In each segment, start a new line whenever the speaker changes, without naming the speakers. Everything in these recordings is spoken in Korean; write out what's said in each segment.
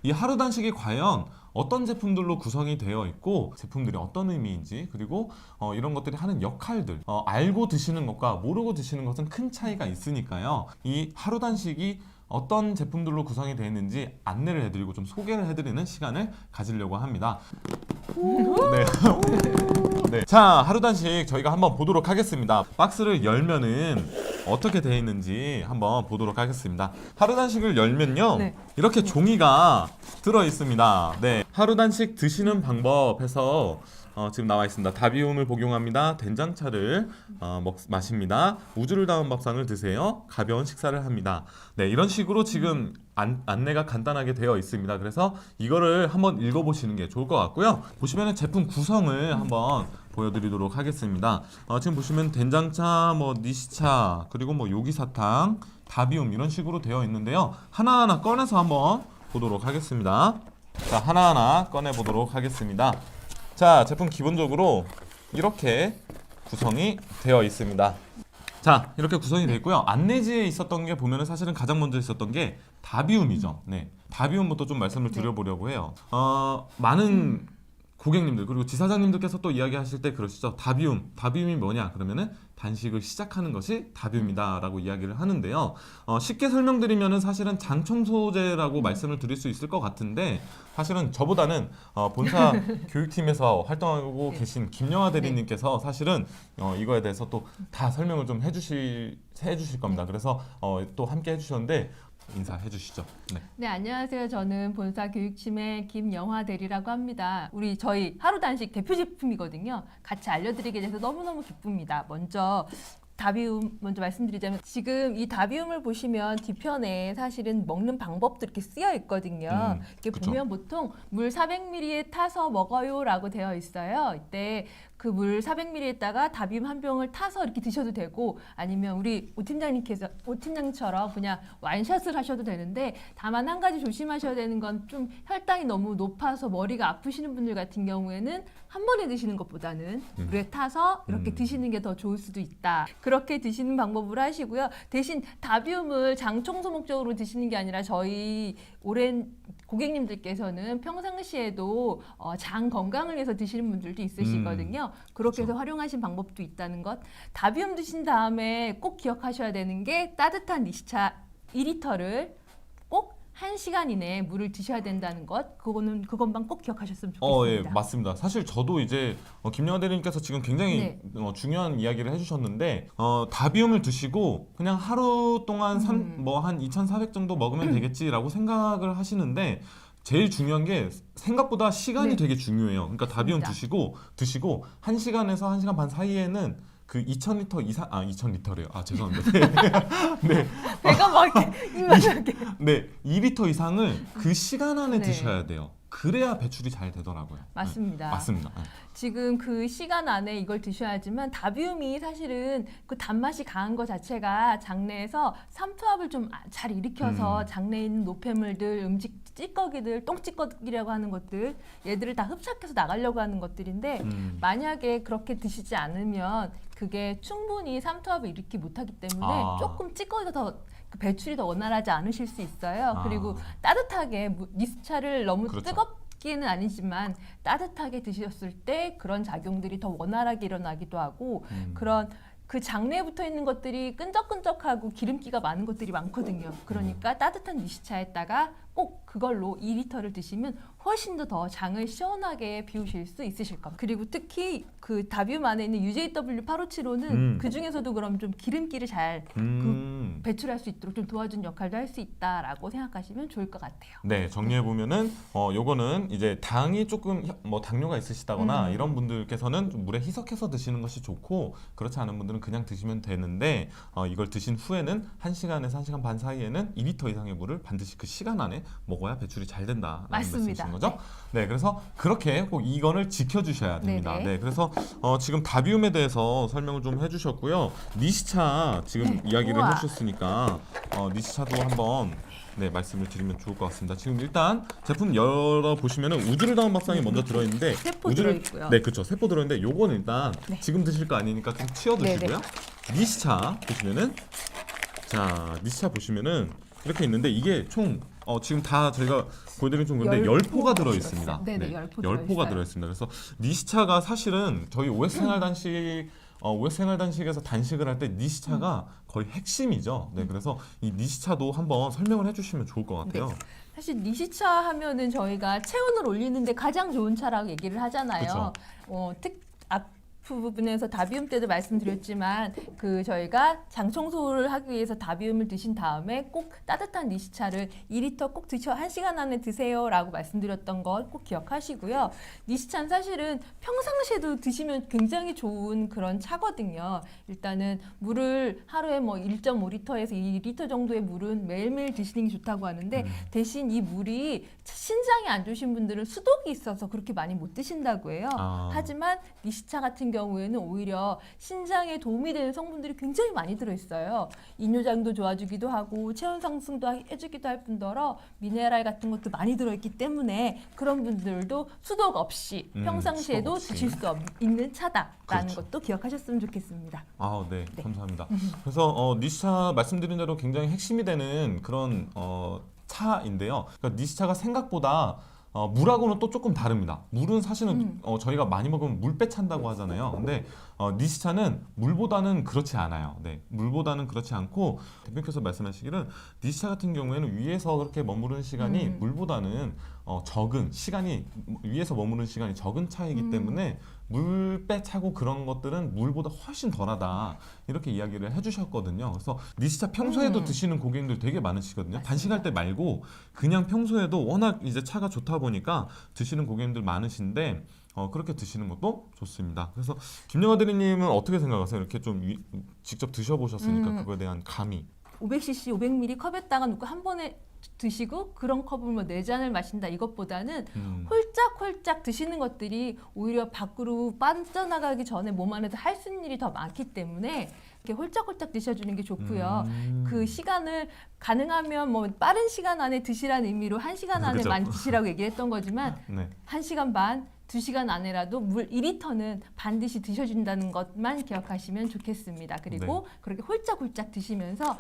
이 하루 단식이 과연 어떤 제품들로 구성이 되어 있고 제품들이 어떤 의미인지 그리고 이런 것들이 하는 역할들 알고 드시는 것과 모르고 드시는 것은 큰 차이가 있으니까요. 이 하루 단식이 어떤 제품들로 구성이 되어 있는지 안내를 해드리고 좀 소개를 해드리는 시간을 가지려고 합니다. 네. 네. 자, 하루 단식 저희가 한번 보도록 하겠습니다. 박스를 열면은 어떻게 되어 있는지 한번 보도록 하겠습니다. 하루 단식을 열면요.
네.
이렇게 종이가 들어 있습니다. 네. 하루 단식 드시는 방법에서 지금 나와 있습니다. 다비움을 복용합니다. 된장차를 마십니다. 우주를 담은 밥상을 드세요. 가벼운 식사를 합니다. 네, 이런 식으로 지금 안내가 간단하게 되어 있습니다. 그래서 이거를 한번 읽어보시는 게 좋을 것 같고요. 보시면 제품 구성을 한번 보여드리도록 하겠습니다. 지금 보시면 된장차, 니시차, 그리고 요기사탕, 다비움 이런 식으로 되어 있는데요. 하나하나 꺼내서 한번 보도록 하겠습니다. 자, 하나하나 꺼내 보도록 하겠습니다. 자, 제품 기본적으로 이렇게 구성이 되어 있습니다. 자, 이렇게 구성이 되어 있고요. 안내지에 있었던 게 보면은 사실은 가장 먼저 있었던 게 다비움이죠. 네, 다비움부터 좀 말씀을 드려보려고 해요. 많은 고객님들 그리고 지사장님들께서 또 이야기하실 때 그러시죠. 다비움이 뭐냐? 그러면은 단식을 시작하는 것이 다비움이다라고 이야기를 하는데요. 쉽게 설명드리면은 사실은 장청소제라고 말씀을 드릴 수 있을 것 같은데 사실은 저보다는 본사 교육팀에서 활동하고 계신 김영하 대리님께서 사실은 이거에 대해서 또 다 설명을 좀 해주실 겁니다. 그래서 또 함께 해주셨는데 인사해 주시죠. 네.
네, 안녕하세요. 저는 본사 교육팀의 김영화 대리라고 합니다. 저희 하루 단식 대표 제품이거든요. 같이 알려드리게 돼서 너무너무 기쁩니다. 먼저 다비움 먼저 말씀드리자면 지금 이 다비움을 보시면 뒤편에 사실은 먹는 방법도 이렇게 쓰여 있거든요. 이렇게
그쵸.
보면 보통 물 400ml에 타서 먹어요라고 되어 있어요. 이때 그 물 400ml에다가 다비움 한 병을 타서 이렇게 드셔도 되고 아니면 우리 오 팀장님처럼 그냥 완샷을 하셔도 되는데 다만 한 가지 조심하셔야 되는 건 좀 혈당이 너무 높아서 머리가 아프시는 분들 같은 경우에는 한 번에 드시는 것보다는 물에 타서 이렇게 드시는 게 더 좋을 수도 있다. 그렇게 드시는 방법으로 하시고요. 대신 다비움을 장 청소 목적으로 드시는 게 아니라 저희 오랜 고객님들께서는 평상시에도 장 건강을 위해서 드시는 분들도 있으시거든요. 그렇게 해서 활용하신 방법도 있다는 것. 다비움 드신 다음에 꼭 기억하셔야 되는 게 따뜻한 니시차 2리터를 꼭 1시간 이내에 물을 드셔야 된다는 것. 그것만 꼭 기억하셨으면 좋겠습니다.
예, 맞습니다. 사실 저도 이제 김영하 대리님께서 지금 굉장히 중요한 이야기를 해주셨는데 다비움을 드시고 그냥 하루 동안 한 2,400 정도 먹으면 되겠지라고 생각을 하시는데 제일 중요한 게 생각보다 시간이 되게 중요해요. 그러니까 다비움 드시고 1시간에서 1시간 반 사이에는 그 2,000리터 이상 2,000리터래요. 죄송합니다. 네.
배가 막 이만하게.
네, 2리터 이상을 그 시간 안에 드셔야 돼요. 그래야 배출이 잘 되더라고요.
맞습니다.
네, 맞습니다.
지금 그 시간 안에 이걸 드셔야지만 다비움이 사실은 그 단맛이 강한 것 자체가 장내에서 삼투압을 좀 잘 일으켜서 장내에 있는 노폐물들, 음식 찌꺼기들, 똥찌꺼기라고 하는 것들 얘들을 다 흡착해서 나가려고 하는 것들인데 만약에 그렇게 드시지 않으면 그게 충분히 삼투압을 일으키지 못하기 때문에 조금 찌꺼기가 더 배출이 더 원활하지 않으실 수 있어요. 그리고 따뜻하게 니스차를 너무 뜨겁기는 아니지만 따뜻하게 드셨을 때 그런 작용들이 더 원활하게 일어나기도 하고 그런 그 장내에 붙어 있는 것들이 끈적끈적하고 기름기가 많은 것들이 많거든요. 그러니까 따뜻한 니시차에다가 꼭 그걸로 2리터를 드시면 훨씬 더 장을 시원하게 비우실 수 있으실 겁니다. 그리고 특히 그 다비움 안에 있는 UJW8575는 그 중에서도 그럼 좀 기름기를 잘 배출할 수 있도록 좀 도와준 역할도 할 수 있다라고 생각하시면 좋을 것 같아요.
네, 정리해 보면은 요거는 이제 당이 조금 당뇨가 있으시다거나 이런 분들께서는 좀 물에 희석해서 드시는 것이 좋고 그렇지 않은 분들은 그냥 드시면 되는데 이걸 드신 후에는 1시간에서 1시간 반 사이에는 2리터 이상의 물을 반드시 그 시간 안에 먹어야 배출이 잘 된다라는 말씀이신 거죠? 네, 그래서 그렇게 꼭 이건을 지켜주셔야 됩니다. 네, 그래서 지금 다비움에 대해서 설명을 좀 해주셨고요. 니시차 지금 이야기를 해주셨으니까 니시차도 한번 말씀을 드리면 좋을 것 같습니다. 지금 일단 제품 열어보시면은 우주를 담은 밥상이 먼저 들어있는데
세포 들어있고요.
네, 그렇죠. 세포 들어있는데 요거는 일단 지금 드실 거 아니니까 좀 치워두시고요. 니시차 보시면은 자, 니시차 보시면은 이렇게 있는데 이게 총 지금 다 저희가 보여드린 좀 근데 10포가 들어 있습니다.
네네, 10포
10포가 들어 있습니다. 그래서 니시차가 사실은 저희 OS 생활 단식 OS 생활 단식에서 단식을 할 때 니시차가 거의 핵심이죠. 네, 그래서 이 니시차도 한번 설명을 해주시면 좋을 것 같아요.
사실 니시차 하면은 저희가 체온을 올리는데 가장 좋은 차라고 얘기를 하잖아요. 부분에서 다비움 때도 말씀드렸지만 저희가 장 청소를 하기 위해서 다비움을 드신 다음에 꼭 따뜻한 니시차를 2리터 꼭 1시간 안에 드세요라고 말씀드렸던 거 꼭 기억하시고요. 니시차는 사실은 평상시에도 드시면 굉장히 좋은 그런 차거든요. 일단은 물을 하루에 뭐 1.5리터에서 2리터 정도의 물은 매일매일 드시는 게 좋다고 하는데 대신 이 물이 신장이 안 좋으신 분들은 수독이 있어서 그렇게 많이 못 드신다고 해요. 하지만 니시차 같은 경우에는 오히려 신장에 도움이 되는 성분들이 굉장히 많이 들어있어요. 이뇨장도 좋아주기도 하고 체온 상승도 해주기도 할 뿐더러 미네랄 같은 것도 많이 들어있기 때문에 그런 분들도 수독 없이 평상시에도
수독 없이.
드실 수 있는 차다라는
그렇죠.
것도 기억하셨으면 좋겠습니다.
네, 감사합니다. 그래서 니시차 말씀드린 대로 굉장히 핵심이 되는 그런 차인데요. 그러니까 니시차가 생각보다 물하고는 또 조금 다릅니다. 물은 사실은 저희가 많이 먹으면 물배 찬다고 하잖아요. 근데 니시차는 물보다는 그렇지 않아요. 네, 물보다는 그렇지 않고 대표님께서 말씀하시기를 니시차 같은 경우에는 위에서 그렇게 머무르는 시간이 물보다는 적은 시간이 위에서 머무르는 시간이 적은 차이기 때문에 물배 차고 그런 것들은 물보다 훨씬 덜하다 이렇게 이야기를 해주셨거든요. 그래서 니시차 평소에도 드시는 고객님들 되게 많으시거든요. 단식할 때 말고 그냥 평소에도 워낙 이제 차가 좋다 보니까 드시는 고객님들 많으신데 그렇게 드시는 것도 좋습니다. 그래서 김영하 대리님은 어떻게 생각하세요? 이렇게 좀 직접 드셔보셨으니까 그거에 대한 감이.
500cc, 500ml 컵에다가 놓고 한 번에 드시고 그런 컵을 뭐 4잔을 마신다 이것보다는 홀짝홀짝 드시는 것들이 오히려 밖으로 빠져나가기 전에 몸 안에서 할 수 있는 일이 더 많기 때문에 이렇게 홀짝홀짝 드셔주는 게 좋고요. 그 시간을 가능하면 뭐 빠른 시간 안에 드시라는 의미로 1시간 안에
그죠.
많이 드시라고 얘기했던 거지만
네.
1시간 반, 2시간 안에라도 물 2리터는 반드시 드셔준다는 것만 기억하시면 좋겠습니다. 그리고 그렇게 홀짝홀짝 드시면서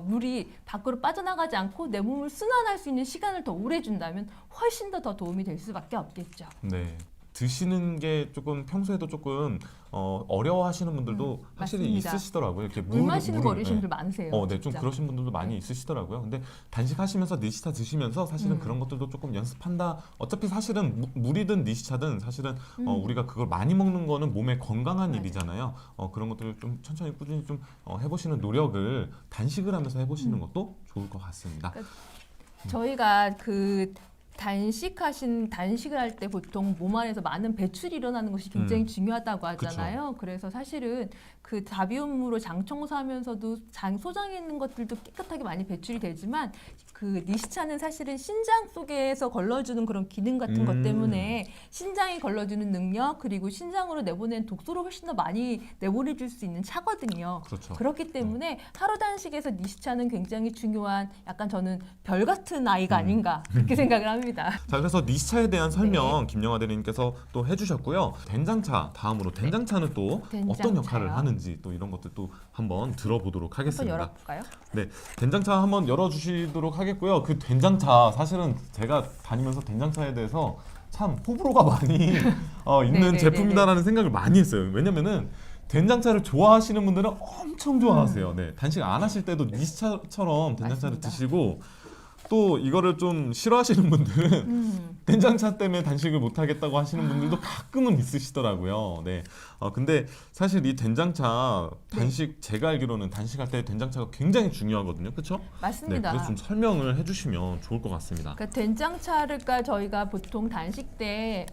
물이 밖으로 빠져나가지 않고 내 몸을 순환할 수 있는 시간을 더 오래 준다면 훨씬 더 도움이 될 수밖에 없겠죠.
네. 드시는 게 조금 평소에도 조금 어려워하시는 분들도 확실히
맞습니다.
있으시더라고요. 이렇게
물 마시는 거 어려우신 분들
네.
많으세요.
네, 좀
진짜.
그러신 분들도 많이 있으시더라고요. 근데 단식하시면서 니시차 드시면서 사실은 그런 것들도 조금 연습한다. 어차피 사실은 물이든 니시차든 사실은 우리가 그걸 많이 먹는 거는 몸에 건강한
맞아요.
일이잖아요. 그런 것들을 좀 천천히 꾸준히 좀 해보시는 노력을 단식을 하면서 해보시는 것도 좋을 것 같습니다.
저희가 단식을 할 때 보통 몸 안에서 많은 배출이 일어나는 것이 굉장히 중요하다고 하잖아요. 그래서 사실은 그 다비움으로 장 청소하면서도 소장에 있는 것들도 깨끗하게 많이 배출이 되지만 그 니시차는 사실은 신장 속에서 걸러주는 그런 기능 같은 것 때문에 신장이 걸러주는 능력 그리고 신장으로 내보낸 독소를 훨씬 더 많이 내보내줄 수 있는 차거든요.
그렇죠.
그렇기 때문에 하루 단식에서 니시차는 굉장히 중요한 약간 저는 별 같은 아이가 아닌가 그렇게 생각을 합니다.
자, 그래서 니시차에 대한 설명 김영하 대리님께서 또 해주셨고요. 된장차 다음으로 된장차는 또
된장차요.
어떤 역할을 하는지 또 이런 것들도 한번 들어보도록
한번
하겠습니다.
열어볼까요?
네, 된장차 한번 열어주시도록 하겠고요. 그 된장차 사실은 제가 다니면서 된장차에 대해서 참 호불호가 많이 있는
네네네네.
제품이다라는 생각을 많이 했어요. 왜냐면은 된장차를 좋아하시는 분들은 엄청 좋아하세요. 네, 단식 안 하실 때도 니시차처럼 된장차를
맞습니다.
드시고 또 이거를 좀 싫어하시는 분들은 된장차 때문에 단식을 못 하겠다고 하시는 분들도 가끔은 있으시더라고요. 네. 근데 사실 이 된장차 단식 제가 알기로는 단식할 때 된장차가 굉장히 중요하거든요. 그렇죠? 네.
맞습니다.
그래서 좀 설명을 해주시면 좋을 것 같습니다.
그러니까 된장차를까 저희가 보통 단식 때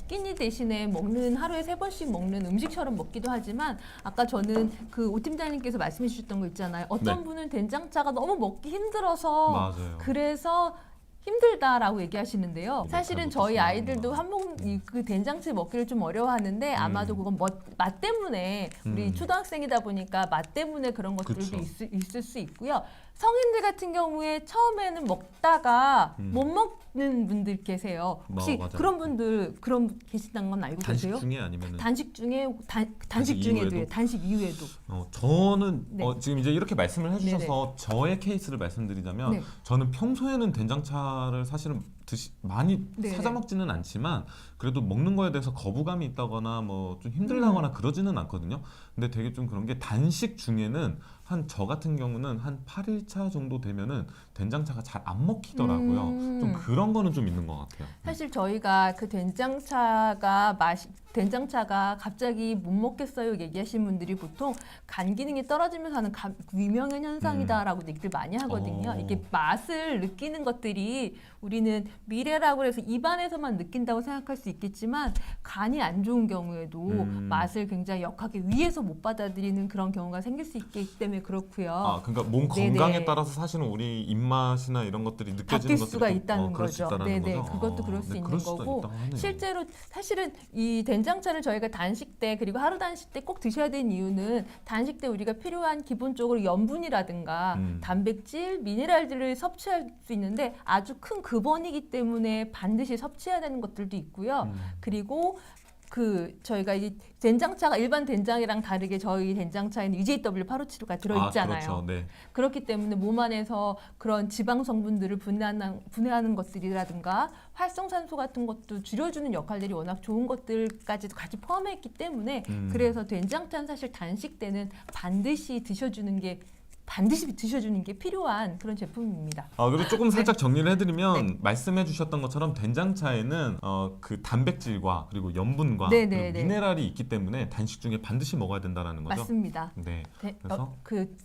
끼니 대신에 먹는 하루에 3번씩 먹는 음식처럼 먹기도 하지만 아까 저는 그 오 팀장님께서 말씀해 주셨던 거 있잖아요. 어떤
네.
분은 된장차가 너무 먹기 힘들어서
맞아요.
그래서 힘들다라고 얘기하시는데요.
네,
사실은
잘
저희
먹겠구나.
아이들도 그 된장찌 먹기를 좀 어려워하는데 아마도 그건 맛 때문에 우리 초등학생이다 보니까 맛 때문에 그런 것들도
그쵸.
있을 수 있고요. 성인들 같은 경우에 처음에는 먹다가 못 먹는 분들 계세요. 혹시
맞아요.
그런 분들 계시다는 건 알고
단식
계세요?
중에 아니면은
단식 중에 단식
이후에도?
중에도요. 단식 이후에도.
저는
네.
지금 이제 이렇게 말씀을 해주셔서 저의 케이스를 말씀드리자면
네.
저는 평소에는 된장차를 사실은 많이
네.
찾아 먹지는 않지만 그래도 먹는 거에 대해서 거부감이 있다거나 뭐 좀 힘들다거나 그러지는 않거든요. 근데 되게 좀 그런 게 단식 중에는 한 저 같은 경우는 한 8일차 정도 되면은 된장차가 잘 안 먹히더라고요. 좀 그런 거는 좀 있는 것 같아요.
사실 저희가 그 된장차가 갑자기 못 먹겠어요 얘기하신 분들이 보통 간 기능이 떨어지면서 하는 위명한 현상이다라고 얘기를 많이 하거든요. 이게 맛을 느끼는 것들이 우리는 미래라고 해서 입안에서만 느낀다고 생각할 수 있겠지만 간이 안 좋은 경우에도 맛을 굉장히 역하게 위에서 못 받아들이는 그런 경우가 생길 수 있기 때문에 그렇고요.
그러니까 몸 건강에 따라서 사실은 우리 입맛이나 이런 것들이 느껴지는
바뀔
것들이
수가
좀,
있다는
그럴 수
거죠.
있다라는
네네,
거죠?
그것도 그럴 수
네,
있는
그럴 수도
거고
있다고 하네요.
실제로 사실은 이 된장차를 저희가 단식 때 그리고 하루 단식 때 꼭 드셔야 되는 이유는 단식 때 우리가 필요한 기본적으로 염분이라든가 단백질, 미네랄들을 섭취할 수 있는데 아주 큰 급원이기 때문에 반드시 섭취해야 되는 것들도 있고요. 그리고 저희가 이 된장차가 일반 된장이랑 다르게 저희 된장차에는 EJW857가 들어있잖아요.
그렇죠. 네.
그렇기 때문에 몸 안에서 그런 지방 성분들을 분해하는 것들이라든가 활성산소 같은 것도 줄여주는 역할들이 워낙 좋은 것들까지도 같이 포함해 있기 때문에 그래서 된장차는 사실 단식 때는 반드시 드셔주는 게 필요한 그런 제품입니다.
그리고 조금 살짝 정리를 해드리면 말씀해 주셨던 것처럼 된장차에는 그 단백질과 그리고 염분과 그리고 미네랄이 있기 때문에 단식 중에 반드시 먹어야 된다라는 거죠.
맞습니다.
네. 그래서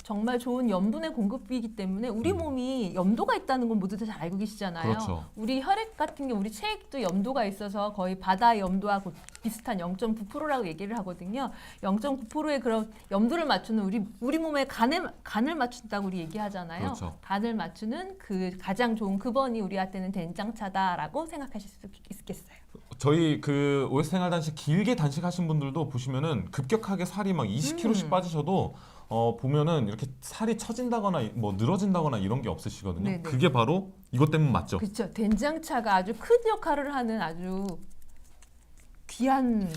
정말 좋은 염분의 공급이기 때문에 우리 몸이 염도가 있다는 건 모두 다 잘 알고 계시잖아요.
그렇죠.
우리 혈액 같은 경우 우리 체액도 염도가 있어서 거의 바다의 염도하고 비슷한 0.9%라고 얘기를 하거든요. 0.9%의 그런 염도를 맞추는 우리 몸의 간을 맞춘다고 우리 얘기하잖아요.
그렇죠.
간을 맞추는 그 가장 좋은 급원이 우리한테는 된장차다라고 생각하실 수 있겠어요.
저희 그 OS 생활 단식 길게 단식하신 분들도 보시면은 급격하게 살이 막 20kg씩 빠지셔도 보면은 이렇게 살이 처진다거나 뭐 늘어진다거나 이런 게 없으시거든요.
네네.
그게 바로 이것 때문 맞죠?
그렇죠. 된장차가 아주 큰 역할을 하는 아주 귀한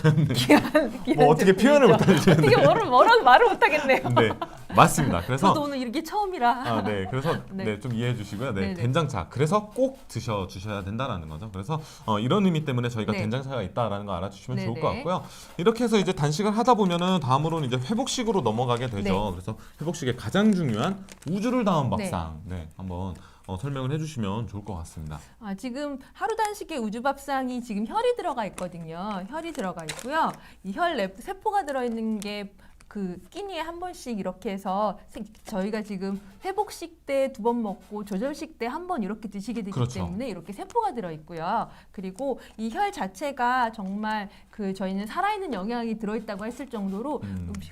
뭐 어떻게 표현을
제품이죠.
못하시는데.
어떻게 뭐라고 말을 못하겠네요.
네, 맞습니다. 그래서
저도 오늘 이게 처음이라.
네, 그래서
네.
좀 이해해 주시고요. 네,
네네.
된장차. 그래서 꼭 주셔야 된다라는 거죠. 그래서 이런 의미 때문에 저희가
네.
된장차가 있다라는 거 알아주시면 좋을
네네.
것 같고요. 이렇게 해서 이제 단식을 하다 보면은 다음으로는 이제 회복식으로 넘어가게 되죠.
네.
그래서 회복식의 가장 중요한 우주를 담은 밥상. 네, 한번 설명을 해주시면 좋을 것 같습니다.
지금 하루 단식의 우주밥상이 지금 혈이 들어가 있거든요. 혈이 들어가 있고요. 이 혈 세포가 들어있는 게 그 끼니에 한 번씩 이렇게 해서 저희가 지금 회복식 때 2번 먹고 조절식 때 1번 이렇게 드시게 되기
그렇죠.
때문에 이렇게 세포가 들어있고요. 그리고 이 혈 자체가 정말 저희는 살아있는 영양이 들어있다고 했을 정도로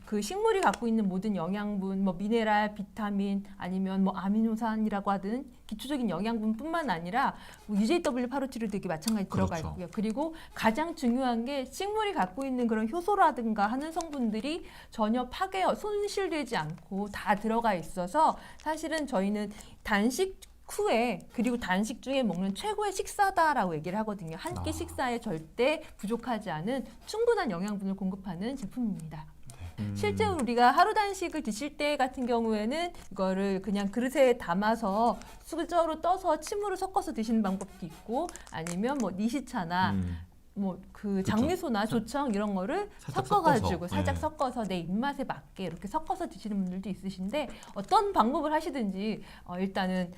그 식물이 갖고 있는 모든 영양분, 뭐 미네랄, 비타민 아니면 뭐 아미노산이라고 하든 기초적인 영양분뿐만 아니라 UJW857도 되게 마찬가지 들어가
그렇죠.
있고요. 그리고 가장 중요한 게 식물이 갖고 있는 그런 효소라든가 하는 성분들이 전혀 손실되지 않고 다 들어가 있어서 사실은 저희는 단식 후에 그리고 단식 중에 먹는 최고의 식사다라고 얘기를 하거든요. 한 끼 식사에 절대 부족하지 않은 충분한 영양분을 공급하는 제품입니다. 실제로 우리가 하루 단식을 드실 때 같은 경우에는 이거를 그냥 그릇에 담아서 수저로 떠서 침으로 섞어서 드시는 방법도 있고 아니면 뭐 니시차나 뭐 그 장미소나 조청 이런 거를
살짝
섞어가지고
섞어서.
살짝
네.
섞어서 내 입맛에 맞게 이렇게 섞어서 드시는 분들도 있으신데 어떤 방법을 하시든지 일단은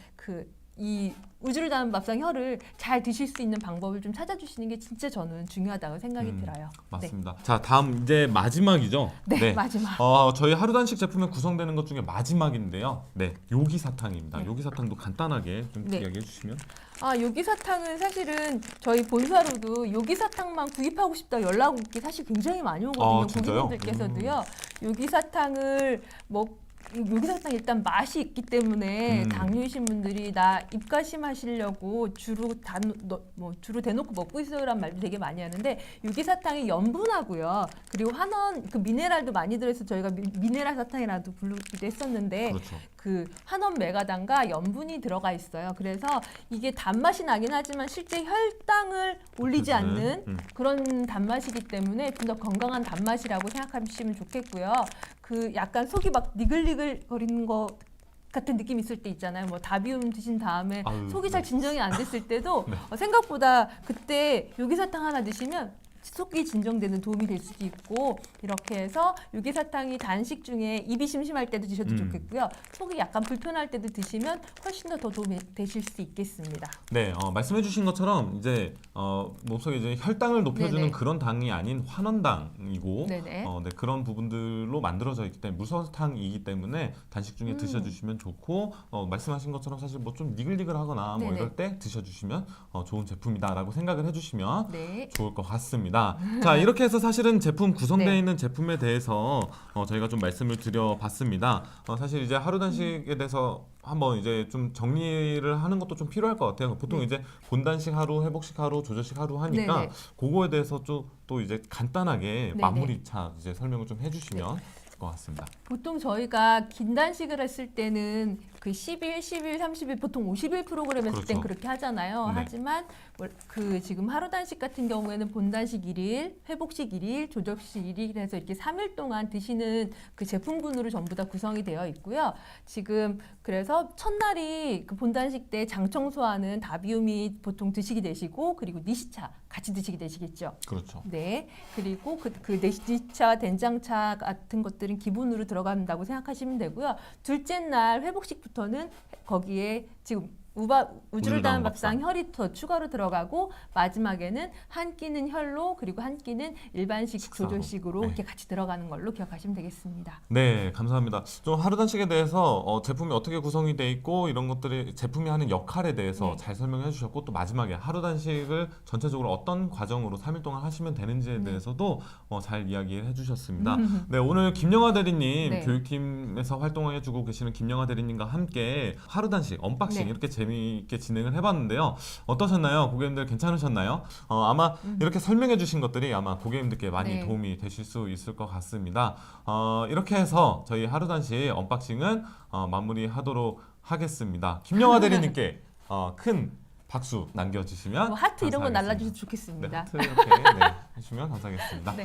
이 우주를 담은 밥상 혈을 잘 드실 수 있는 방법을 좀 찾아주시는 게 진짜 저는 중요하다고 생각이 들어요.
맞습니다. 자, 다음 이제 마지막이죠.
네, 마지막.
저희 하루 단식 제품에 구성되는 것 중에 마지막인데요. 네, 요기사탕입니다. 요기사탕도 간단하게 좀
네.
이야기해 주시면.
요기사탕은 사실은 저희 본사로도 요기사탕만 구입하고 싶다 연락 오기 사실 굉장히 많이 오거든요.
진짜요?
고객님들께서도요. 요기사탕을 요기사탕 일단 맛이 있기 때문에
음.
당뇨이신 분들이 나 입가심하시려고 주로 대놓고 먹고 있어요란 말도 되게 많이 하는데 요기사탕이 염분하고요. 그리고 한원 그 미네랄도 많이 들어서 저희가 미네랄 사탕이라도 부르기도 했었는데
그렇죠.
그 한원 메가당과 염분이 들어가 있어요. 그래서 이게 단맛이 나긴 하지만 실제 혈당을 올리지
그렇죠.
않는 그런 단맛이기 때문에 좀 더 건강한 단맛이라고 생각하시면 좋겠고요. 그 약간 속이 막 니글니글 거리는 거 같은 느낌 있을 때 있잖아요. 뭐 다비움 드신 다음에
아유,
속이 잘
네.
진정이 안 됐을 때도
네.
생각보다 그때 요기사탕 하나 드시면 속이 진정되는 도움이 될 수도 있고 이렇게 해서 요기사탕이 단식 중에 입이 심심할 때도 드셔도 좋겠고요. 속이 약간 불편할 때도 드시면 훨씬 더 도움이 되실 수 있겠습니다.
네, 말씀해주신 것처럼 이제 몸속에 이제 혈당을 높여주는
네네.
그런 당이 아닌 환원당이고,
네네.
네, 그런 부분들로 만들어져 있기 때문에 무설탕이기 때문에 단식 중에 드셔주시면 좋고, 말씀하신 것처럼 사실 뭐 좀 니글니글하거나 뭐
네네.
이럴 때 드셔주시면 좋은 제품이다라고 생각을 해주시면
네.
좋을 것 같습니다. 자, 이렇게 해서 사실은 제품 구성되어
네.
있는 제품에 대해서 저희가 좀 말씀을 드려봤습니다. 사실 이제 하루 단식에 대해서 한번 이제 좀 정리를 하는 것도 좀 필요할 것 같아요. 보통
네.
이제 본단식 하루, 회복식 하루, 조절식 하루 하니까
네네.
그거에 대해서 좀 또 이제 간단하게
네네.
마무리차 이제 설명을 좀 해주시면 좋을 것 같습니다.
보통 저희가 긴 단식을 했을 때는 그 10일, 10일, 30일 보통 50일 프로그램 했을 땐
그렇죠.
그렇게 하잖아요.
네.
하지만 그 지금 하루 단식 같은 경우에는 본단식 1일, 회복식 1일, 조절식 1일 해서 이렇게 3일 동안 드시는 그 제품군으로 전부 다 구성이 되어 있고요. 지금 그래서 첫날이 그 본단식 때 장 청소하는 다비움이 보통 드시게 되시고 그리고 니시차 같이 드시게 되시겠죠.
그렇죠.
네. 그리고 그 내시차, 된장차 같은 것들은 기본으로 들어간다고 생각하시면 되고요. 둘째 날 회복식부터는 거기에 지금 우주를 담은 밥상 혈이 더 추가로 들어가고 마지막에는 한 끼는 혈로 그리고 한 끼는 일반식
식사로.
조절식으로
네.
이렇게 같이 들어가는 걸로 기억하시면 되겠습니다.
네, 감사합니다. 좀 하루 단식에 대해서 제품이 어떻게 구성이 돼 있고 이런 것들이 제품이 하는 역할에 대해서
네.
잘 설명해 주셨고 또 마지막에 하루 단식을 전체적으로 어떤 과정으로 3일 동안 하시면 되는지에
네.
대해서도 잘 이야기해 주셨습니다. 네, 오늘 김영하 대리님
네.
교육팀에서 활동해 주고 계시는 김영하 대리님과 함께 하루 단식 언박싱
네.
이렇게 재미있게 진행을 해봤는데요. 어떠셨나요? 고객님들 괜찮으셨나요? 아마 이렇게 설명해 주신 것들이 아마 고객님들께 많이
네.
도움이 되실 수 있을 것 같습니다. 이렇게 해서 저희 하루 단식 언박싱은 마무리하도록 하겠습니다. 김영하 대리님께 큰 박수 남겨주시면
뭐 하트 이런 거
감사하겠습니다.
날라주셔도
네,
좋겠습니다.
하트 이렇게 해주시면 감사하겠습니다.
네.